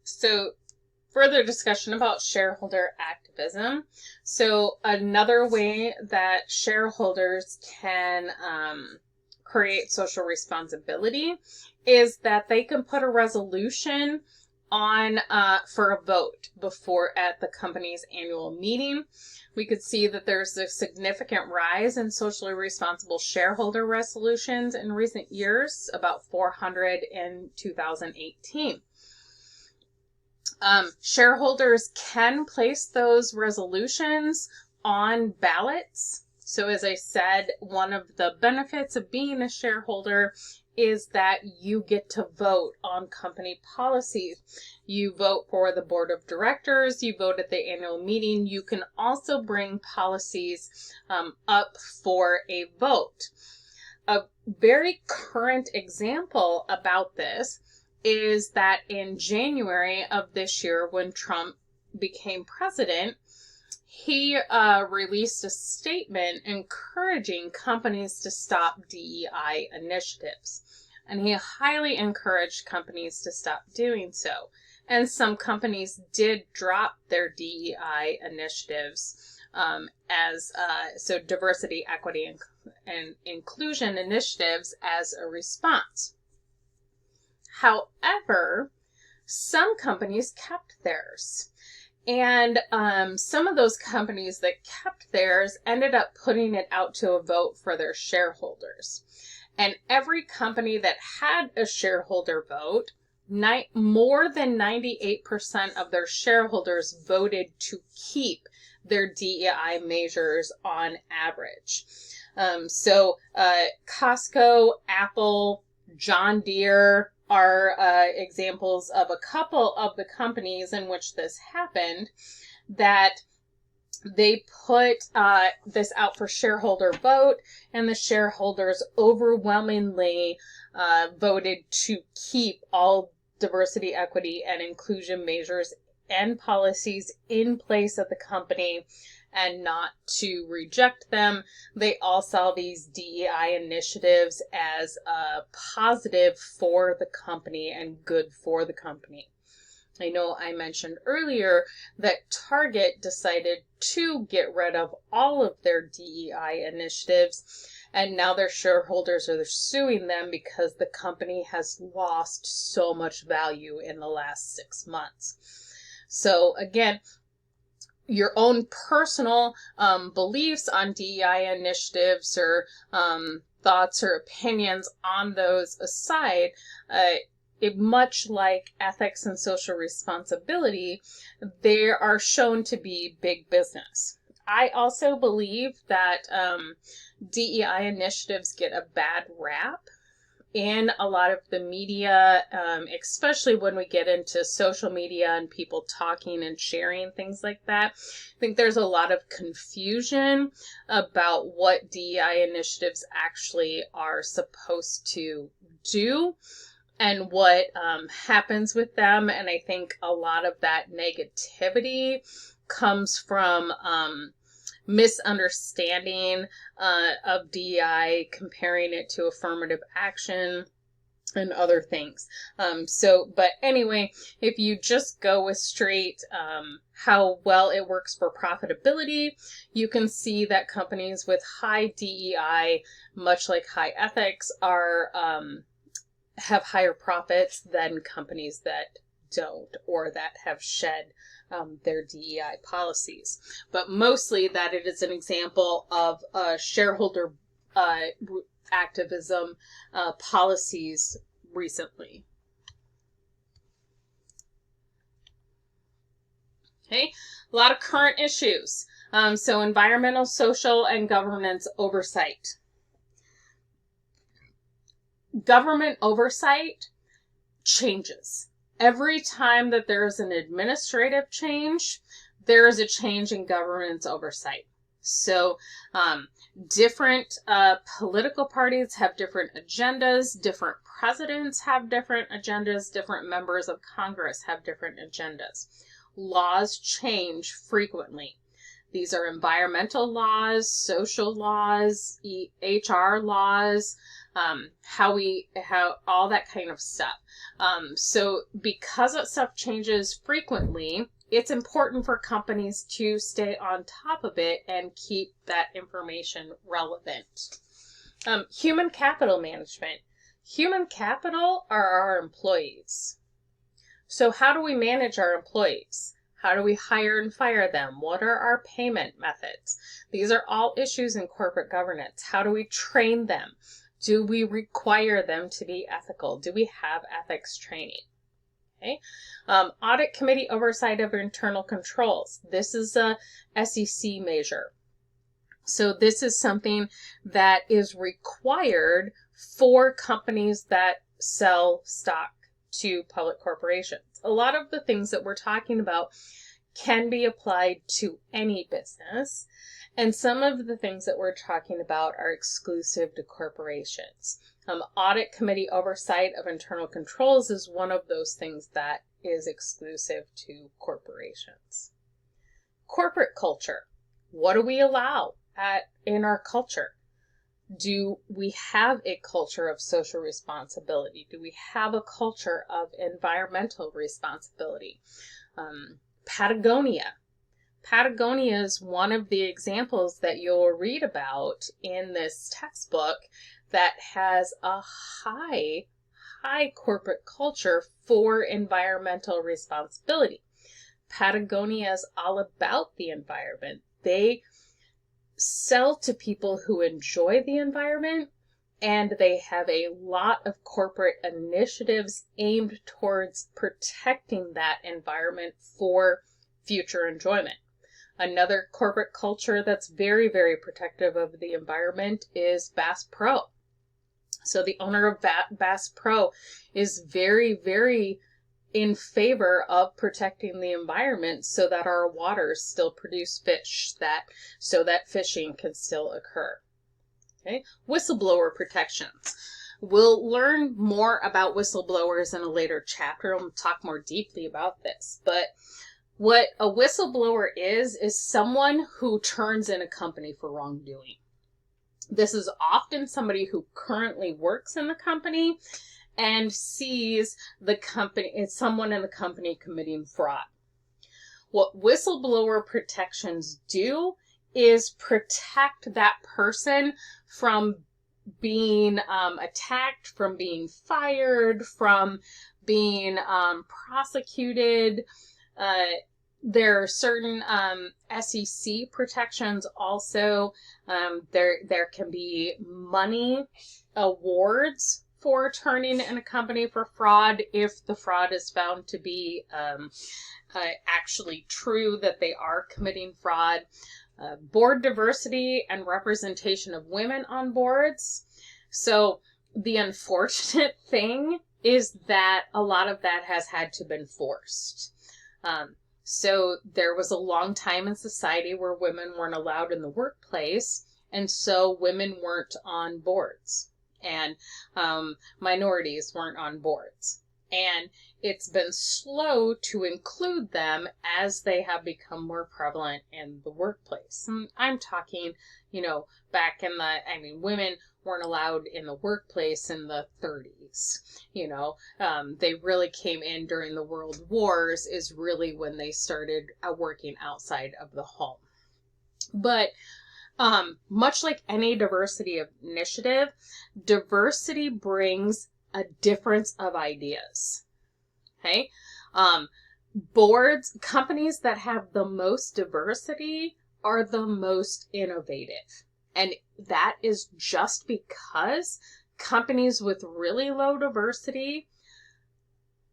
So further discussion about shareholder activism. So another way that shareholders can create social responsibility is that they can put a resolution on for a vote before at the company's annual meeting. We could see that there's a significant rise in socially responsible shareholder resolutions in recent years, about 400 in 2018. Shareholders can place those resolutions on ballots. So as I said, one of the benefits of being a shareholder is that you get to vote on company policies. You vote for the board of directors, you vote at the annual meeting. You can also bring policies up for a vote. A very current example about this is that in January of this year, when Trump became president, he released a statement encouraging companies to stop DEI initiatives. And he highly encouraged companies to stop doing so. And some companies did drop their DEI initiatives so diversity, equity, and inclusion initiatives as a response. However, some companies kept theirs. And some of those companies that kept theirs ended up putting it out to a vote for their shareholders. And every company that had a shareholder vote, more than 98% of their shareholders voted to keep their DEI measures on average. Costco, Apple, John Deere are examples of a couple of the companies in which this happened, that they put this out for shareholder vote, and the shareholders overwhelmingly voted to keep all diversity, equity, and inclusion measures and policies in place at the company and not to reject them. They all saw these DEI initiatives as a positive for the company and good for the company. I know I mentioned earlier that Target decided to get rid of all of their DEI initiatives, and now their shareholders are suing them because the company has lost so much value in the last 6 months. So again, your own personal beliefs on DEI initiatives or thoughts or opinions on those aside, much like ethics and social responsibility, they are shown to be big business. I also believe that DEI initiatives get a bad rap in a lot of the media, especially when we get into social media and people talking and sharing things like that. I think there's a lot of confusion about what DEI initiatives actually are supposed to do and what happens with them. And I think a lot of that negativity comes from misunderstanding of DEI, comparing it to affirmative action and other things. But anyway, if you just go with straight how well it works for profitability, you can see that companies with high DEI, much like high ethics, are have higher profits than companies that don't, or that have shed their DEI policies. But mostly that it is an example of shareholder activism policies recently. Okay, a lot of current issues. So environmental, social, and governance oversight. Government oversight changes. Every time that there is an administrative change, there is a change in government's oversight. So different political parties have different agendas, different presidents have different agendas, different members of Congress have different agendas. Laws change frequently. These are environmental laws, social laws, HR laws, how all that kind of stuff. So because that stuff changes frequently, it's important for companies to stay on top of it and keep that information relevant. Human capital management. Human capital are our employees. So how do we manage our employees? How do we hire and fire them? What are our payment methods? These are all issues in corporate governance. How do we train them? Do we require them to be ethical? Do we have ethics training? Okay. Audit committee oversight of internal controls. This is a SEC measure. So this is something that is required for companies that sell stock to public corporations. A lot of the things that we're talking about can be applied to any business, and some of the things that we're talking about are exclusive to corporations. Audit committee oversight of internal controls is one of those things that is exclusive to corporations. Corporate culture. What do we allow in our culture? Do we have a culture of social responsibility? Do we have a culture of environmental responsibility? Patagonia. Patagonia is one of the examples that you'll read about in this textbook that has a high corporate culture for environmental responsibility. Patagonia is all about the environment. They sell to people who enjoy the environment, and they have a lot of corporate initiatives aimed towards protecting that environment for future enjoyment. Another corporate culture that's very, very protective of the environment is Bass Pro. So the owner of Bass Pro is very, very in favor of protecting the environment so that our waters still produce fish, so that fishing can still occur. Okay, whistleblower protections. We'll learn more about whistleblowers in a later chapter. I'll talk more deeply about this. But what a whistleblower is someone who turns in a company for wrongdoing. This is often somebody who currently works in the company and sees someone in the company committing fraud. What whistleblower protections do is protect that person from being attacked, from being fired, from being prosecuted. There are certain SEC protections also. There can be money awards for turning in a company for fraud if the fraud is found to be actually true, that they are committing fraud. Board diversity and representation of women on boards. So the unfortunate thing is that a lot of that has had to been forced. So there was a long time in society where women weren't allowed in the workplace, and so women weren't on boards, and minorities weren't on boards. And it's been slow to include them as they have become more prevalent in the workplace. And I'm talking, back in women weren't allowed in the workplace in the 30s. They really came in during the World Wars is really when they started working outside of the home. But much like any diversity initiative, diversity brings a difference of ideas. Okay? Companies that have the most diversity are the most innovative. And that is just because companies with really low diversity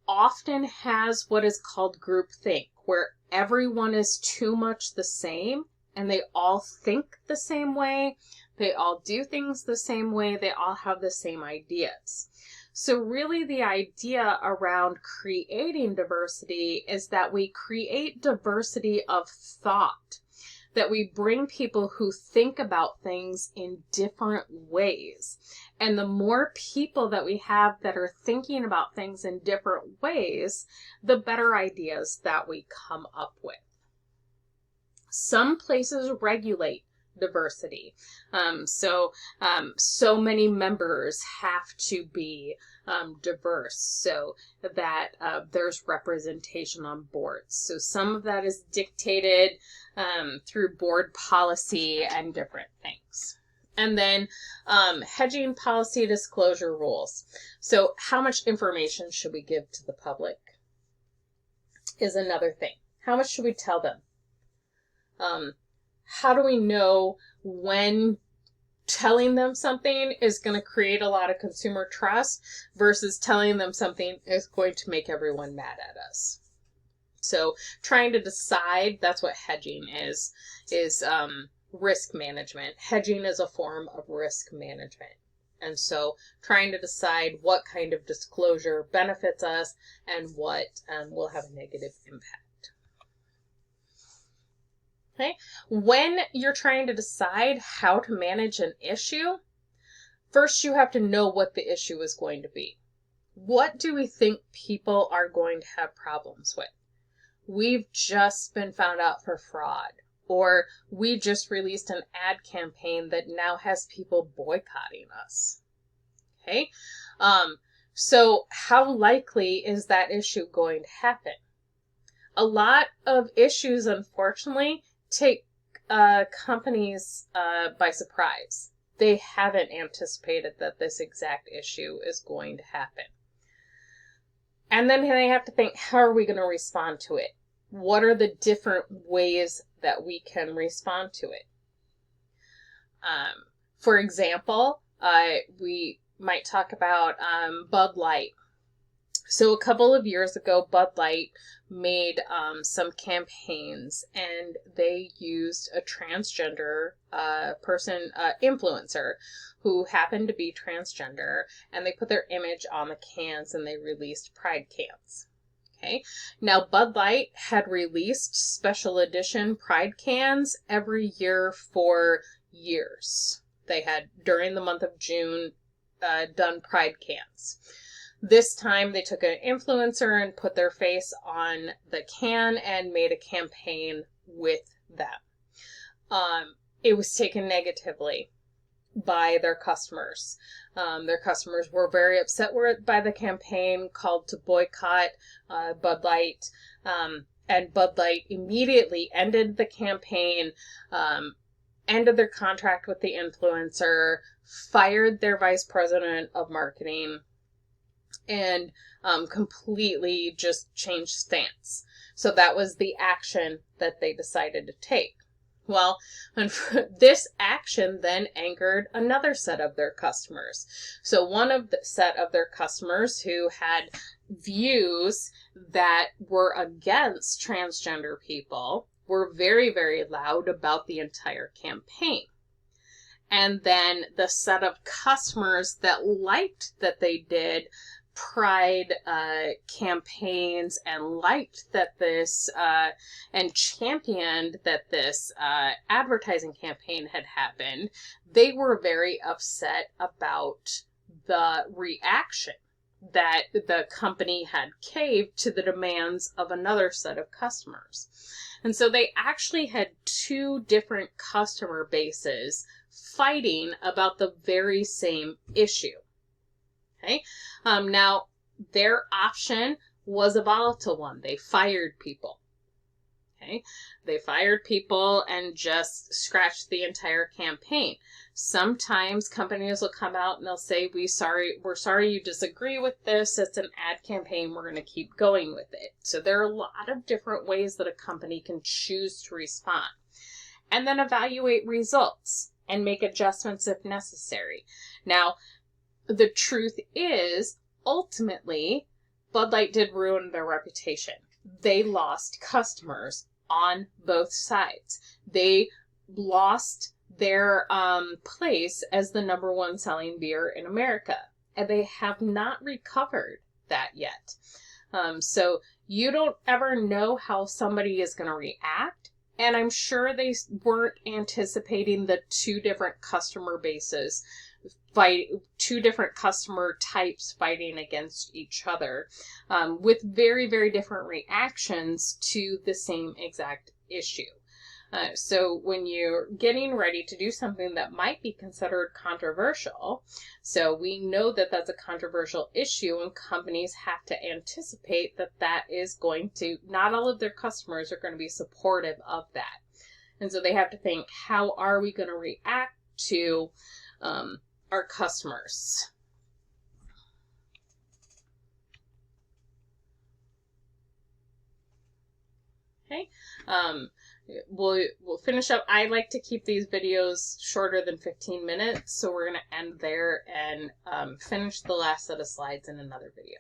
often has what is called groupthink, where everyone is too much the same and they all think the same way, they all do things the same way, they all have the same ideas. So really the idea around creating diversity is that we create diversity of thought, that we bring people who think about things in different ways. And the more people that we have that are thinking about things in different ways, the better ideas that we come up with. Some places regulate diversity. So many members have to be diverse so that there's representation on boards. So some of that is dictated through board policy and different things. And then hedging policy disclosure rules. So how much information should we give to the public is another thing. How much should we tell them? How do we know when telling them something is going to create a lot of consumer trust versus telling them something is going to make everyone mad at us? So trying to decide, that's what hedging is risk management. Hedging is a form of risk management. And so trying to decide what kind of disclosure benefits us and what will have a negative impact. Okay, when you're trying to decide how to manage an issue, first you have to know what the issue is going to be. What do we think people are going to have problems with? We've just been found out for fraud, or we just released an ad campaign that now has people boycotting us. Okay, so how likely is that issue going to happen? A lot of issues, unfortunately, take companies by surprise. They haven't anticipated that this exact issue is going to happen. And then they have to think, how are we going to respond to it? What are the different ways that we can respond to it? For example, we might talk about Bud Light. So a couple of years ago, Bud Light made some campaigns, and they used a transgender influencer who happened to be transgender, and they put their image on the cans and they released Pride cans. Okay. Now, Bud Light had released special edition Pride cans every year for years. They had, during the month of June, done Pride cans. This time they took an influencer and put their face on the can and made a campaign with them. It was taken negatively by their customers. Their customers were very upset by the campaign, called to boycott Bud Light, and Bud Light immediately ended the campaign, ended their contract with the influencer, fired their vice president of marketing, and completely just changed stance. So that was the action that they decided to take. Well, this action then angered another set of their customers. So one of the set of their customers who had views that were against transgender people were very, very loud about the entire campaign. And then the set of customers that liked that they did Pride campaigns and liked that this and championed that this advertising campaign had happened, they were very upset about the reaction that the company had caved to the demands of another set of customers. And so they actually had two different customer bases fighting about the very same issue. Okay. Now, their option was a volatile one. They fired people. Okay. They fired people and just scratched the entire campaign. Sometimes companies will come out and they'll say, we're sorry you disagree with this. It's an ad campaign. We're going to keep going with it. So there are a lot of different ways that a company can choose to respond. And then evaluate results and make adjustments if necessary. Now, the truth is, ultimately, Bud Light did ruin their reputation. They lost customers on both sides. They lost their place as the #1 selling beer in America, and they have not recovered that yet. So you don't ever know how somebody is going to react, and I'm sure they weren't anticipating the two different customer bases two different customer types fighting against each other, with very, very different reactions to the same exact issue. So when you're getting ready to do something that might be considered controversial, so we know that that's a controversial issue, and companies have to anticipate that that is going to, not all of their customers are going to be supportive of that. And so they have to think, how are we going to react to our customers? Okay. We'll finish up. I like to keep these videos shorter than 15 minutes, so we're going to end there and finish the last set of slides in another video.